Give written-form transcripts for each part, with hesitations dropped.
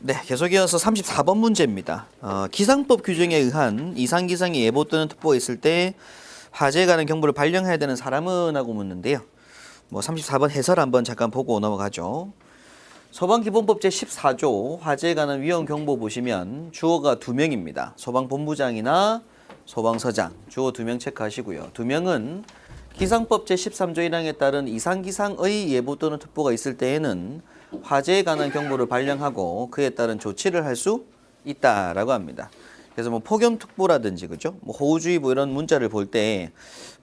네, 계속 이어서 34번 문제입니다. 기상법 규정에 의한 이상기상이 예보 또는 특보가 있을 때 화재에 관한 경보를 발령해야 되는 사람은 하고 묻는데요. 34번 해설 한번 잠깐 보고 넘어가죠. 소방기본법 제14조 화재에 관한 위험 경보 보시면 주어가 2명입니다. 소방본부장이나 소방서장, 주어 2명 체크하시고요. 2명은 기상법 제13조 1항에 따른 이상기상의 예보 또는 특보가 있을 때에는 화재에 관한 경보를 발령하고 그에 따른 조치를 할 수 있다라고 합니다. 그래서 폭염특보라든지 그죠? 호우주의보 이런 문자를 볼 때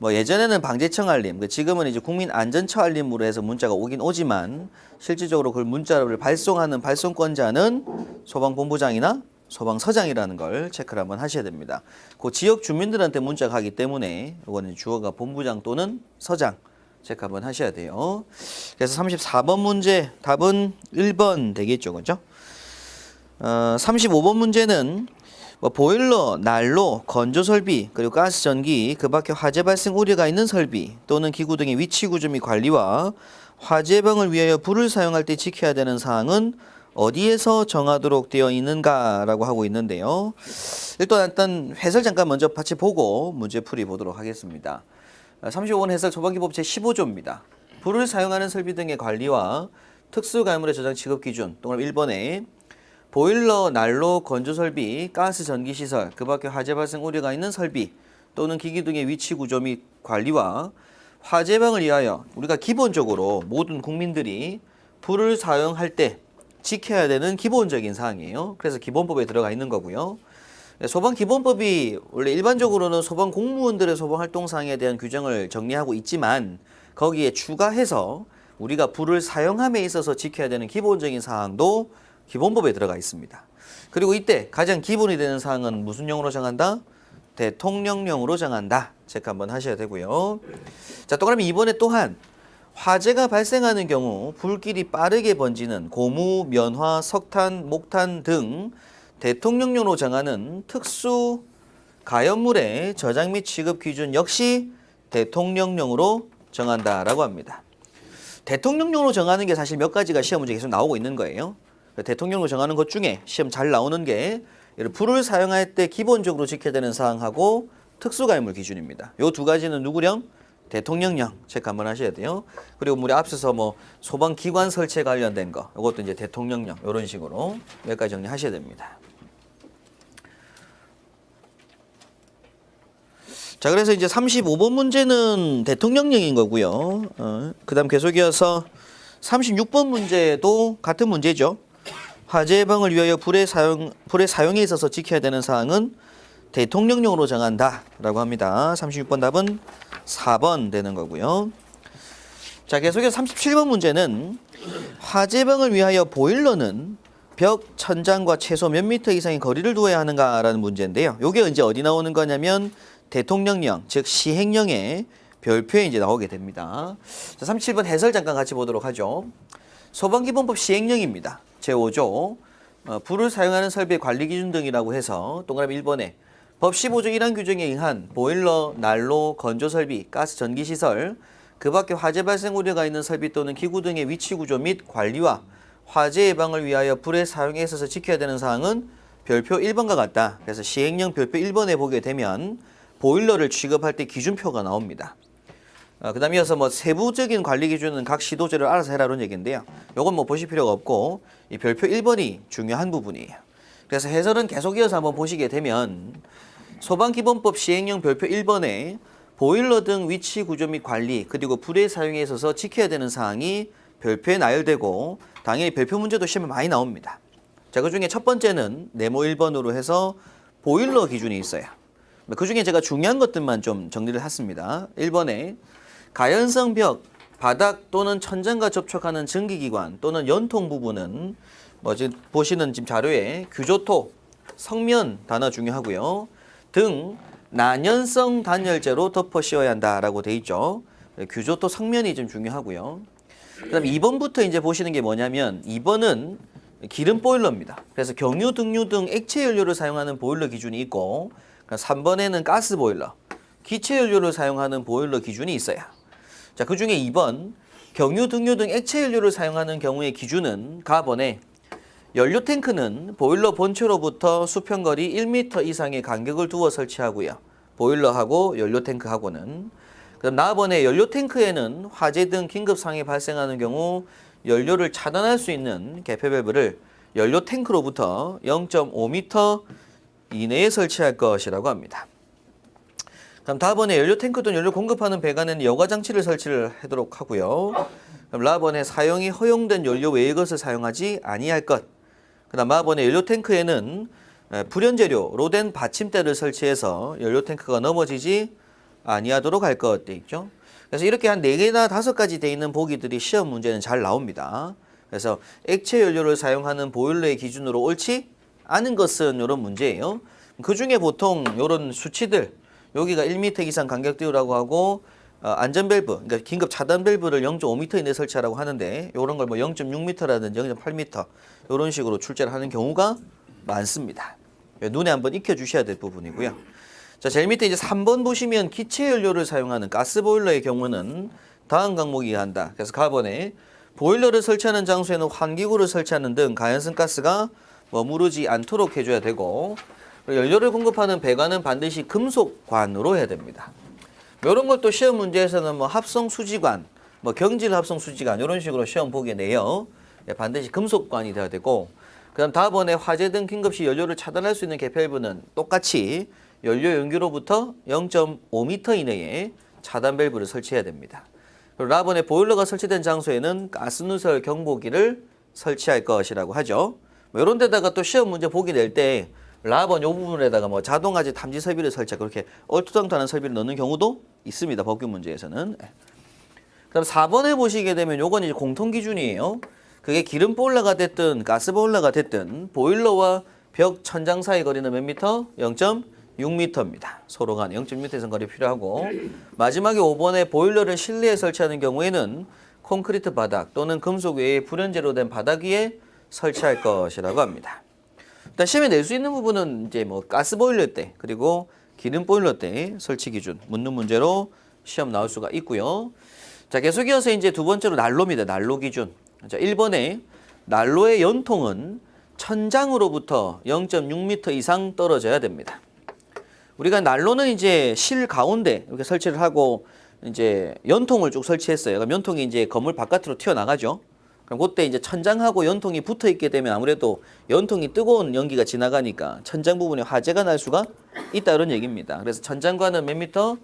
예전에는 방재청 알림, 지금은 이제 국민안전처 알림으로 해서 문자가 오긴 오지만 실질적으로 그 문자를 발송하는 발송권자는 소방본부장이나 소방서장이라는 걸 체크를 한번 하셔야 됩니다. 그 지역 주민들한테 문자가 가기 때문에 이거는 주어가 본부장 또는 서장 체크 한번 하셔야 돼요. 그래서 34번 문제 답은 1번 되겠죠. 그죠? 35번 문제는 보일러, 난로, 건조설비, 그리고 가스전기, 그 밖에 화재 발생 우려가 있는 설비 또는 기구 등의 위치 구조 및 관리와 화재 예방을 위하여 불을 사용할 때 지켜야 되는 사항은 어디에서 정하도록 되어 있는가라고 하고 있는데요. 일단 해설 잠깐 먼저 같이 보고 문제풀이 보도록 하겠습니다. 35번 해설 소방기법 제15조입니다. 불을 사용하는 설비 등의 관리와 특수가물의 저장 취급 기준, 동그라미 1번에 보일러, 난로, 건조설비, 가스 전기시설, 그 밖에 화재 발생 우려가 있는 설비 또는 기기 등의 위치 구조 및 관리와 화재 예방을 위하여 우리가 기본적으로 모든 국민들이 불을 사용할 때 지켜야 되는 기본적인 사항이에요. 그래서 기본법에 들어가 있는 거고요. 소방기본법이 원래 일반적으로는 소방 공무원들의 소방활동사항에 대한 규정을 정리하고 있지만 거기에 추가해서 우리가 불을 사용함에 있어서 지켜야 되는 기본적인 사항도 기본법에 들어가 있습니다. 그리고 이때 가장 기본이 되는 사항은 무슨 령으로 정한다? 대통령령으로 정한다. 체크 한번 하셔야 되고요. 자, 동그라미 2번에 또한 화재가 발생하는 경우 불길이 빠르게 번지는 고무, 면화, 석탄, 목탄 등 대통령령으로 정하는 특수 가연물의 저장 및 취급 기준 역시 대통령령으로 정한다라고 합니다. 대통령령으로 정하는 게 사실 몇 가지가 시험 문제 계속 나오고 있는 거예요. 대통령령으로 정하는 것 중에 시험 잘 나오는 게 불을 사용할 때 기본적으로 지켜야 되는 사항하고 특수가연물 기준입니다. 이 두 가지는 누구령? 대통령령 체크 한번 하셔야 돼요. 그리고 우리 앞서서 소방기관 설치에 관련된 거 이것도 이제 대통령령 이런 식으로 몇 가지 정리하셔야 됩니다. 자, 그래서 이제 35번 문제는 대통령령인 거고요. 그 다음 계속 이어서 36번 문제도 같은 문제죠. 화재 예방을 위하여 불의 사용에 있어서 지켜야 되는 사항은 대통령령으로 정한다라고 합니다. 36번 답은 4번 되는 거고요. 자, 계속해서 37번 문제는 화재 예방을 위하여 보일러는 벽, 천장과 최소 몇 미터 이상의 거리를 두어야 하는가라는 문제인데요. 이게 이제 어디 나오는 거냐면 대통령령, 즉 시행령의 별표에 이제 나오게 됩니다. 자, 37번 해설 잠깐 같이 보도록 하죠. 소방기본법 시행령입니다. 제5조 불을 사용하는 설비의 관리 기준 등이라고 해서 동그라미 1번에 법 15조 1항 규정에 의한 보일러, 난로, 건조설비, 가스 전기시설, 그 밖에 화재 발생 우려가 있는 설비 또는 기구 등의 위치 구조 및 관리와 화재 예방을 위하여 불의 사용에 있어서 지켜야 되는 사항은 별표 1번과 같다. 그래서 시행령 별표 1번에 보게 되면 보일러를 취급할 때 기준표가 나옵니다. 그 다음에 이어서 세부적인 관리 기준은 각 시도제를 알아서 해라 이런 얘기인데요. 요건 보실 필요가 없고 이 별표 1번이 중요한 부분이에요. 그래서 해설은 계속 이어서 한번 보시게 되면 소방기본법 시행령 별표 1번에 보일러 등 위치 구조 및 관리 그리고 불의 사용에 있어서 지켜야 되는 사항이 별표에 나열되고 당연히 별표 문제도 시험에 많이 나옵니다. 자, 그중에 첫 번째는 네모 1번으로 해서 보일러 기준이 있어요. 그중에 제가 중요한 것들만 좀 정리를 했습니다. 1번에 가연성 벽, 바닥 또는 천장과 접촉하는 전기기관 또는 연통 부분은 지금 보시는 지금 자료에 규조토, 성면 단어 중요하고요. 등 난연성 단열재로 덮어 씌워야 한다라고 돼 있죠. 규조토 성면이 좀 중요하고요. 그다음 2번부터 이제 보시는 게 뭐냐면 2번은 기름 보일러입니다. 그래서 경유, 등유 등 액체 연료를 사용하는 보일러 기준이 있고 3번에는 가스 보일러, 기체 연료를 사용하는 보일러 기준이 있어요. 자, 그중에 2번 경유, 등유 등 액체 연료를 사용하는 경우의 기준은 가번에 연료 탱크는 보일러 본체로부터 수평거리 1m 이상의 간격을 두어 설치하고요. 보일러하고 연료 탱크하고는. 그다음 나번에 연료 탱크에는 화재 등 긴급 상황이 발생하는 경우 연료를 차단할 수 있는 개폐 밸브를 연료 탱크로부터 0.5m 이내에 설치할 것이라고 합니다. 그럼 다번에 연료 탱크 또는 연료 공급하는 배관에는 여과 장치를 설치를 하도록 하고요. 그럼 라번에 사용이 허용된 연료 외의 것을 사용하지 아니할 것. 그다음 마번에 연료 탱크에는 불연재료로 된 받침대를 설치해서 연료 탱크가 넘어지지 아니하도록 할 것 돼 있죠. 그래서 이렇게 한 4개나 5가지 돼 있는 보기들이 시험 문제는 잘 나옵니다. 그래서 액체 연료를 사용하는 보일러의 기준으로 옳지 않은 것은 이런 문제예요. 그 중에 보통 이런 수치들, 여기가 1m 이상 간격 띄우라고 하고 안전 밸브, 그러니까 긴급 차단 밸브를 0.5m 이내에 설치하라고 하는데 이런 걸 뭐 0.6m라든지 0.8m 이런 식으로 출제를 하는 경우가 많습니다. 눈에 한번 익혀 주셔야 될 부분이고요. 자, 제일 밑에 이제 3번 보시면 기체 연료를 사용하는 가스 보일러의 경우는 다음 항목이 한다. 그래서 가번에 보일러를 설치하는 장소에는 환기구를 설치하는 등 가연성 가스가 머무르지 않도록 해줘야 되고, 연료를 공급하는 배관은 반드시 금속관으로 해야 됩니다. 이런 걸 또 시험 문제에서는 뭐 합성 수지관, 뭐 경질 합성 수지관 이런 식으로 시험 보게 내요. 반드시 금속관이 돼야 되고, 그다음 다음번에 화재 등 긴급시 연료를 차단할 수 있는 개폐밸브는 똑같이 연료 연기로부터 0.5m 이내에 차단 밸브를 설치해야 됩니다. 그리고 라번에 보일러가 설치된 장소에는 가스 누설 경보기를 설치할 것이라고 하죠. 뭐 이런 데다가 또 시험 문제 보기 낼 때 라번 요 부분에다가 뭐 자동화재 탐지 설비를 설치하고 그렇게 얼토당토하는 설비를 넣는 경우도 있습니다. 법규 문제에서는. 그다음 4번에 보시게 되면 요건 이제 공통 기준이에요. 그게 기름 보일러가 됐든 가스 보일러가 됐든 보일러와 벽 천장 사이 거리는 몇 미터? 0.6m입니다. 서로 간에 0.6m 이상 거리 필요하고, 마지막에 5번에 보일러를 실내에 설치하는 경우에는 콘크리트 바닥 또는 금속 외에 불연재로 된 바닥 위에 설치할 것이라고 합니다. 일단 시험에 낼 수 있는 부분은 이제 뭐 가스 보일러 때 그리고 기름 보일러 때 설치 기준 묻는 문제로 시험 나올 수가 있고요. 자, 계속 이어서 이제 두 번째로 난로입니다. 난로 기준. 자, 1번에 난로의 연통은 천장으로부터 0.6m 이상 떨어져야 됩니다. 우리가 난로는 이제 실 가운데 이렇게 설치를 하고 이제 연통을 쭉 설치했어요. 그럼 연통이 이제 건물 바깥으로 튀어나가죠. 그럼 그때 이제 천장하고 연통이 붙어 있게 되면 아무래도 연통이 뜨거운 연기가 지나가니까 천장 부분에 화재가 날 수가 있다 이런 얘기입니다. 그래서 천장과는 몇 미터?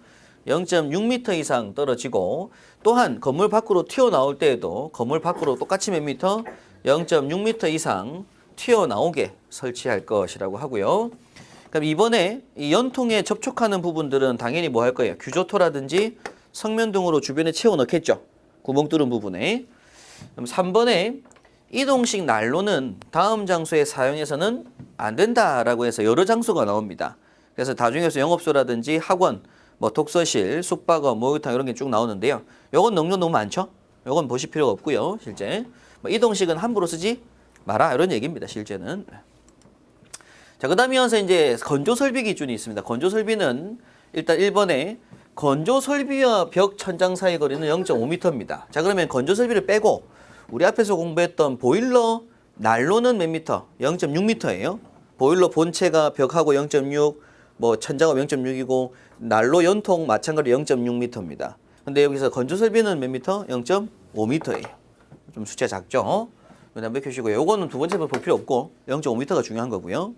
0.6m 이상 떨어지고, 또한 건물 밖으로 튀어나올 때에도 건물 밖으로 똑같이 몇 미터? 0.6m 이상 튀어나오게 설치할 것이라고 하고요. 그럼 이번에 이 연통에 접촉하는 부분들은 당연히 뭐 할 거예요? 규조토라든지 성면 등으로 주변에 채워 넣겠죠. 구멍 뚫은 부분에. 그럼 3번에 이동식 난로는 다음 장소에 사용해서는 안 된다라고 해서 여러 장소가 나옵니다. 그래서 다중에서 영업소라든지 학원, 뭐 독서실, 숙박업, 목욕탕 이런 게 쭉 나오는데요. 요건 능력 너무 많죠? 요건 보실 필요가 없고요. 실제 뭐 이동식은 함부로 쓰지 마라 이런 얘기입니다. 실제는. 자, 그다음에 이어서 이제 건조 설비 기준이 있습니다. 건조 설비는 일단 1번에 건조 설비와 벽 천장 사이 거리는 0.5m입니다. 자, 그러면 건조 설비를 빼고 우리 앞에서 공부했던 보일러 난로는 몇 미터? 0.6m예요. 보일러 본체가 벽하고 0.6, 뭐 천장하고 0.6이고 난로 연통 마찬가지로 0.6m입니다. 근데 여기서 건조 설비는 몇 미터? 0.5m예요. 좀 숫자 작죠? 그다음 몇 표시고요. 요거는 두 번째 볼 필요 없고 0.5m가 중요한 거고요.